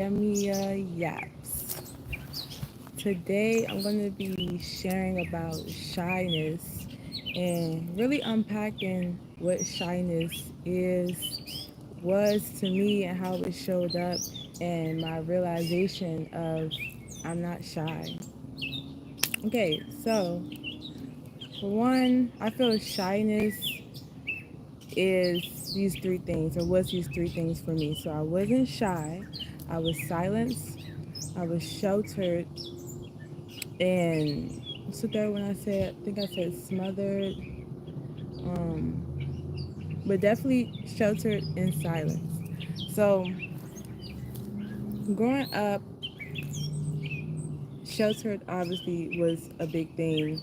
Yeemiya Yaps. Today I'm going to be sharing about shyness and really unpacking what shyness was to me, and how it showed up, and my realization of I'm not shy. Okay, so for one, I feel shyness is these three things, or was these three things for me. So I wasn't shy, I was silenced, I was sheltered, and what's the third one I said? I think I said smothered, but definitely sheltered and silenced. So growing up, sheltered obviously was a big thing.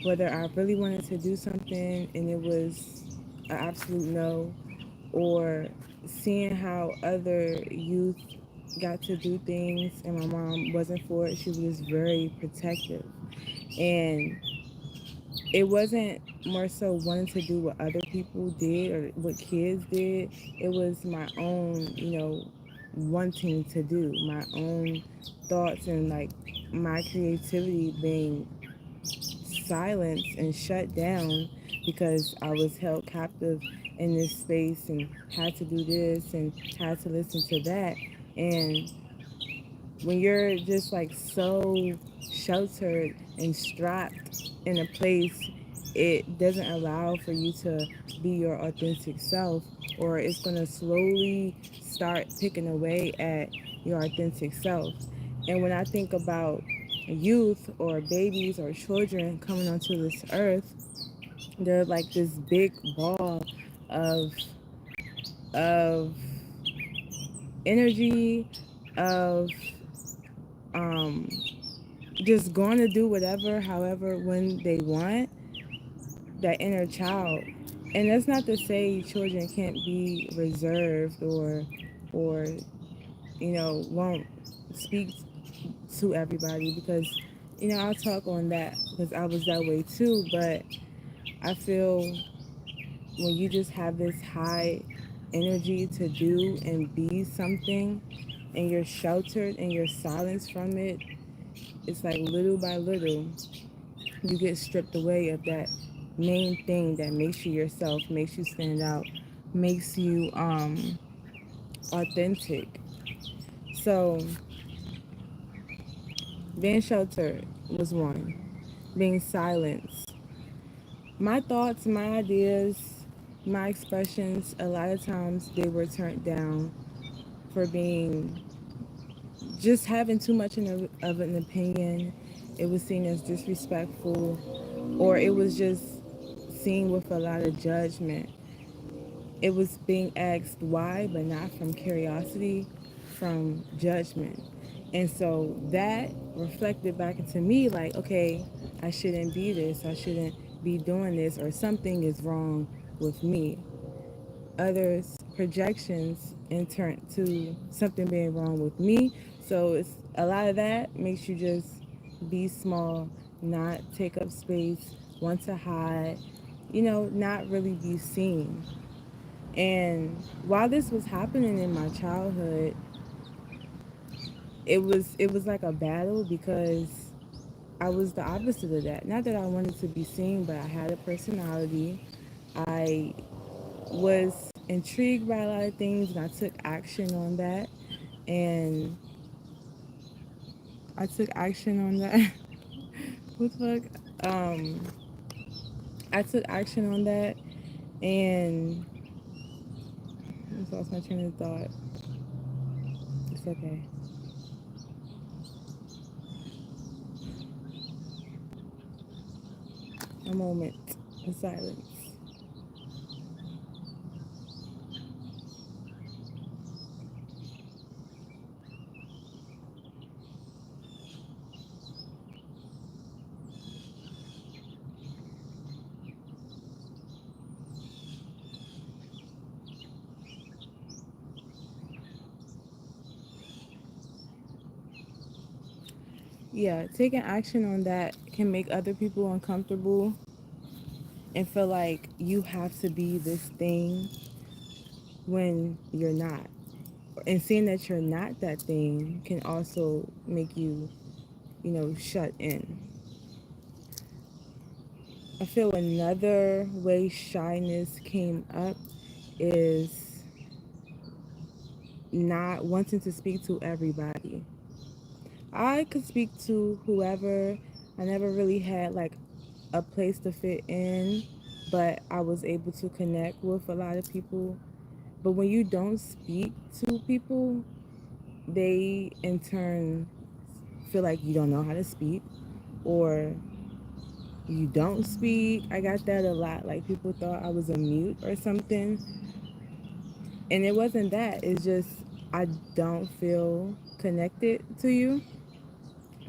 Whether I really wanted to do something and it was an absolute no, or seeing how other youth got to do things and my mom wasn't for it, she was very protective. And it wasn't more so wanting to do what other people did or what kids did. It was my own, wanting to do my own thoughts, and like my creativity being silenced and shut down because I was held captive in this space and had to do this and had to listen to that. And when you're just like so sheltered and strapped in a place, it doesn't allow for you to be your authentic self, or it's going to slowly start picking away at your authentic self. And when I think about youth or babies or children coming onto this earth, they're like this big ball of of energy, of um just going to do whatever, however, when they want, that inner child. And that's not to say children can't be reserved, or won't speak to everybody, because I'll talk on that because I was that way too. But I feel when you just have this high energy to do and be something, and you're sheltered and you're silenced from it, it's like little by little you get stripped away of that main thing that makes you yourself, makes you stand out, makes you authentic. So being sheltered was one. Being silenced. My thoughts, my ideas, my expressions, a lot of times they were turned down for being just having too much of an opinion. It was seen as disrespectful, or it was just seen with a lot of judgment. It was being asked why, but not from curiosity, from judgment. And so that reflected back into me like, okay, I shouldn't be this, I shouldn't be doing this, or something is wrong with me. Others' projections in turn to something being wrong with me. So it's a lot of that makes you just be small, not take up space, want to hide, not really be seen. And while this was happening in my childhood, it was like a battle, because I was the opposite of that. Not that I wanted to be seen, but I had a personality. I was intrigued by a lot of things, and I took action on that. And I took action on that. What the fuck? I took action on that, and I lost my train of thought. It's okay. A moment of silence. Yeah, taking action on that can make other people uncomfortable and feel like you have to be this thing when you're not. and seeing that you're not that thing can also make you, shut in. I feel another way shyness came up is not wanting to speak to everybody. I could speak to whoever. I never really had like a place to fit in, but I was able to connect with a lot of people. But when you don't speak to people, they in turn feel like you don't know how to speak, or you don't speak. I got that a lot. Like people thought I was a mute or something. And it wasn't that. It's just I don't feel connected to you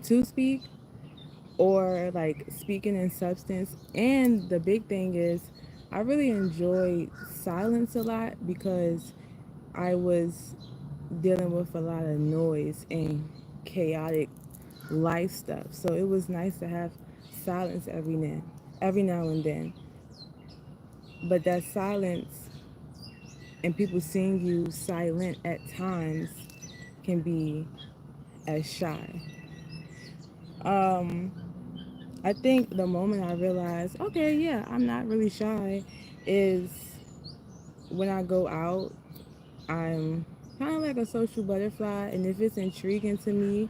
to speak, or like speaking in substance. And the big thing is I really enjoyed silence a lot because I was dealing with a lot of noise and chaotic life stuff. So it was nice to have silence every now and then. But that silence and people seeing you silent at times can be as shy. Um, I think the moment I realized, okay, yeah, I'm not really shy, is when I go out. I'm kind of like a social butterfly, and if it's intriguing to me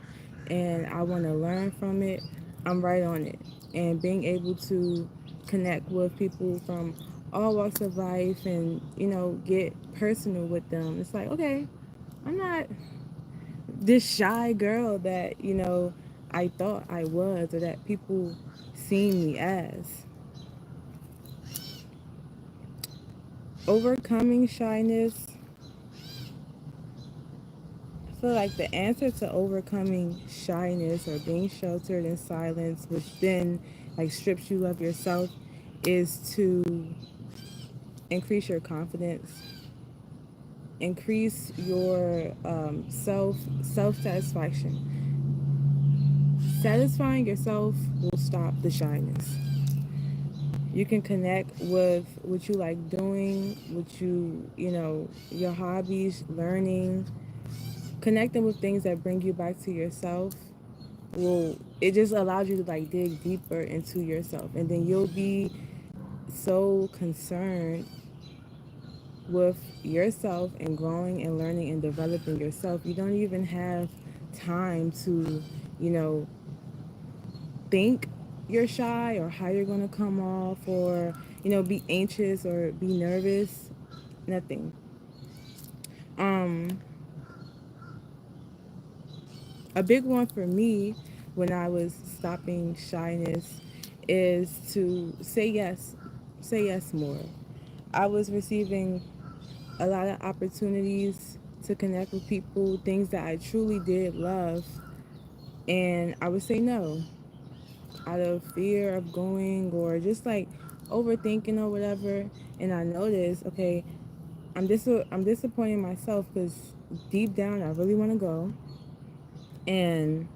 and I want to learn from it, I'm right on it. And being able to connect with people from all walks of life and, get personal with them, it's like, okay, I'm not this shy girl that, I thought I was or that people see me as. Overcoming shyness, I feel like the answer to overcoming shyness or being sheltered in silence, which then like strips you of yourself, is to increase your confidence, increase your self satisfaction. Satisfying yourself will stop the shyness. You can connect with what you like doing, your hobbies, learning, connecting with things that bring you back to yourself. Well, it just allows you to like dig deeper into yourself, and then you'll be so concerned with yourself and growing and learning and developing yourself. You don't even have time to, you know, think you're shy or how you're going to come off, or, be anxious or be nervous. Nothing. Um, a big one for me when I was stopping shyness is to say yes. Say yes more. I was receiving a lot of opportunities to connect with people, things that I truly did love, and I would say no out of fear of going or just like overthinking or whatever. And I noticed, okay, I'm disappointing myself because deep down I really want to go, and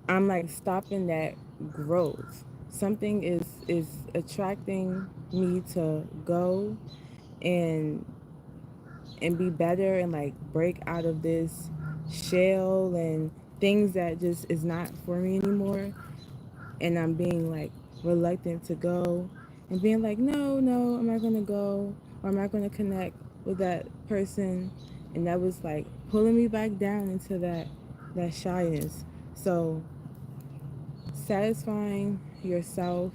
I'm like stopping that growth. Something is attracting me to go and be better and like break out of this shell and things that just is not for me anymore. And I'm being like reluctant to go and being like, no, I'm not gonna go, or I'm not gonna connect with that person. And that was like pulling me back down into that shyness. So satisfying yourself,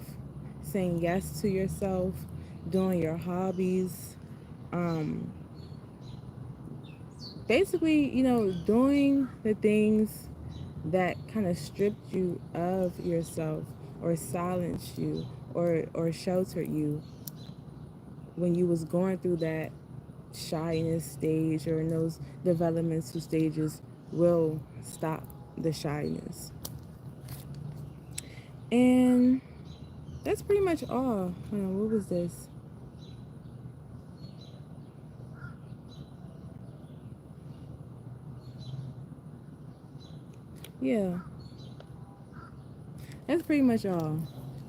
saying yes to yourself, doing your hobbies, um, basically, doing the things that kind of stripped you of yourself or silenced you or sheltered you when you was going through that shyness stage or in those developmental stages will stop the shyness. And that's pretty much all. Hold on, what was this? Yeah, that's pretty much all.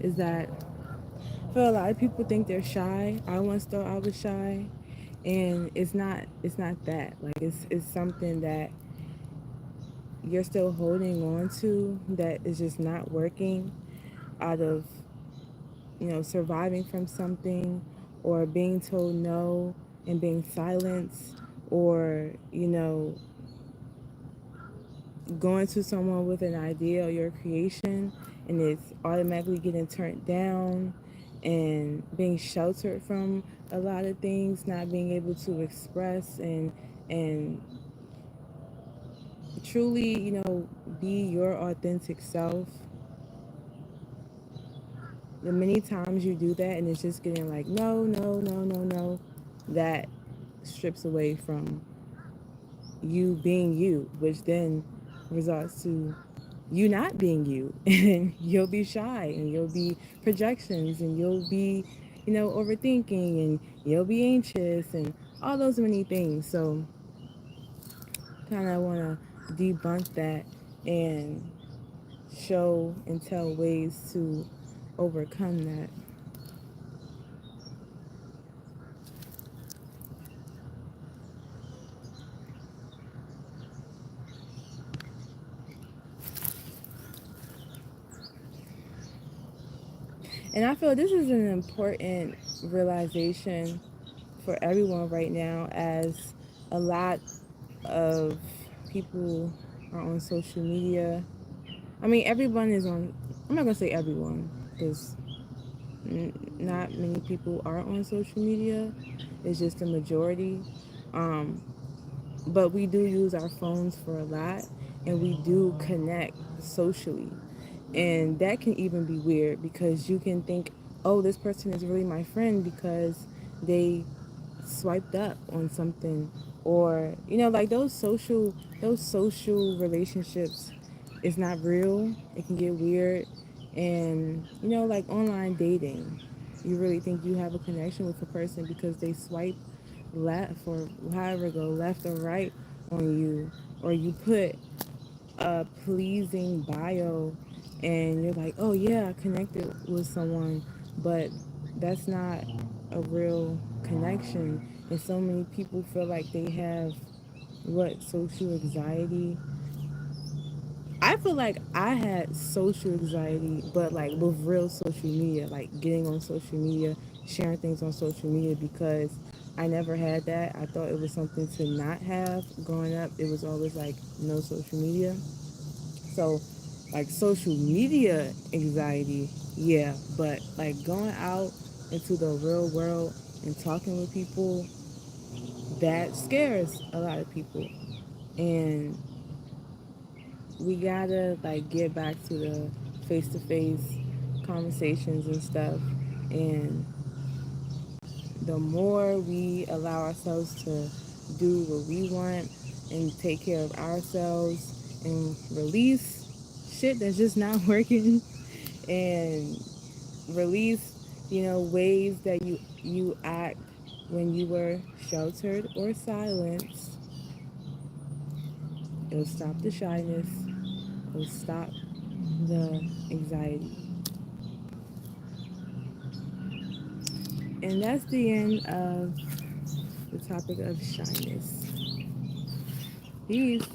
Is that I feel a lot of people think they're shy. I once thought I was shy, And it's not that. Like it's something that you're still holding on to that is just not working out of, surviving from something, or being told no and being silenced, or, going to someone with an idea or your creation and it's automatically getting turned down, and being sheltered from a lot of things, not being able to express and truly, be your authentic self. The many times you do that and it's just getting like no, no, no, no, no, that strips away from you being you, which then results to you not being you. And you'll be shy, and you'll be projections, and you'll be, overthinking, and you'll be anxious, and all those many things. So kind of want to debunk that and show and tell ways to overcome that. And I feel this is an important realization for everyone right now, as a lot of people are on social media. I mean, everyone is on, I'm not going to say everyone, because not many people are on social media. It's just the majority. Um, but we do use our phones for a lot, and we do connect socially. And that can even be weird because you can think, oh, this person is really my friend because they swiped up on something, or like those social relationships is not real. It can get weird. And like online dating, you really think you have a connection with a person because they swipe left or however go left or right on you, or you put a pleasing bio and you're like, oh yeah, I connected with someone, but that's not a real connection. And so many people feel like they have what, social anxiety. I feel like I had social anxiety, but like with real social media, like getting on social media, sharing things on social media, because I never had that. I thought it was something to not have growing up. It was always like no social media. So, like social media anxiety, yeah, but like going out into the real world and talking with people, that scares a lot of people. And we gotta like get back to the face to face conversations and stuff. And the more we allow ourselves to do what we want and take care of ourselves and release shit that's just not working, and release, ways that you act when you were sheltered or silenced, it'll stop the shyness, it'll stop the anxiety. And that's the end of the topic of shyness. Peace.